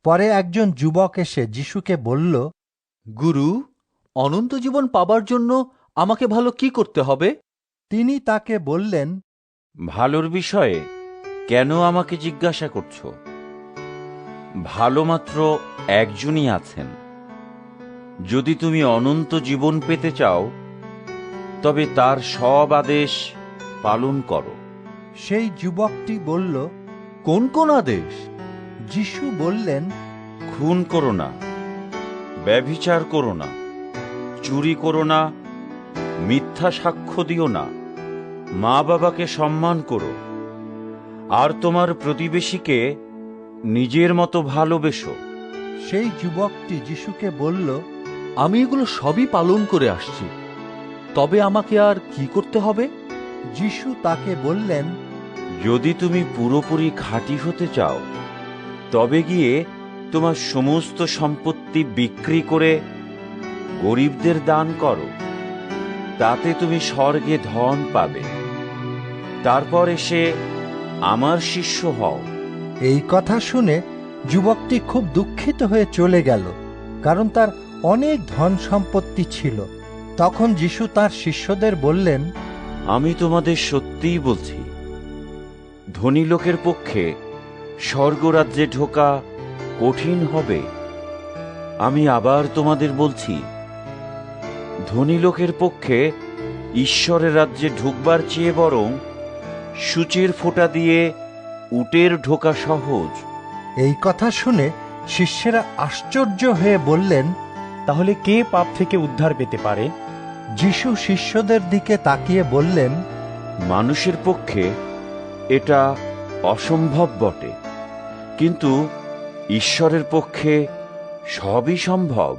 পরে একজন যুবক এসে যিশুকে বলল, গুরু, অনন্ত জীবন পাবার জন্য আমাকে ভালো কি করতে হবে? তিনি তাকে বললেন, ভালোর বিষয়ে কেন আমাকে জিজ্ঞাসা করছো? ভালো মাত্র একজনই আছেন। যদি তুমি অনন্ত জীবন পেতে চাও, তবে তার সব আদেশ পালন করো। সেই যুবকটি বলল, কোন কোন আদেশ? যিশু বললেন, খুন করো না, ব্যভিচার করো না, চুরি করো না, মিথ্যা সাক্ষ্য দিও না, মা বাবাকে সম্মান করো, আর তোমার প্রতিবেশীকে নিজের মতো ভালোবেসো। সেই যুবকটি যিশুকে বলল, আমি এগুলো সবই পালন করে আসছি, তবে আমাকে আর কি করতে হবে? যিশু তাকে বললেন, যদি তুমি পুরোপুরি খাঁটি হতে চাও, তবে গিয়ে তোমার সমস্ত সম্পত্তি বিক্রি করে গরিবদের দান করো, তাতে তুমি স্বর্গে ধন পাবে। তারপর এসে আমার শিষ্য হও। এই কথা শুনে যুবকটি খুব দুঃখিত হয়ে চলে গেল, কারণ তার অনেক ধন সম্পত্তি ছিল। তখন যিশু তার শিষ্যদের বললেন, আমি তোমাদের সত্যিই বলছি, ধনী লোকের পক্ষে স্বর্গরাজ্যে ঢোকা কঠিন হবে। আমি আবার তোমাদের বলছি, ধনী লোকের পক্ষে ঈশ্বরের রাজ্যে ঢুকবার চেয়ে বরং সূচের ফোঁটা দিয়ে উটের ঢোকা সহজ। এই কথা শুনে শিষ্যেরা আশ্চর্য হয়ে বললেন, তাহলে কে পাপ থেকে উদ্ধার পেতে পারে? যিশু শিষ্যদের দিকে তাকিয়ে বললেন, মানুষের পক্ষে এটা অসম্ভব বটে, কিন্তু ঈশ্বরের পক্ষে সবই সম্ভব।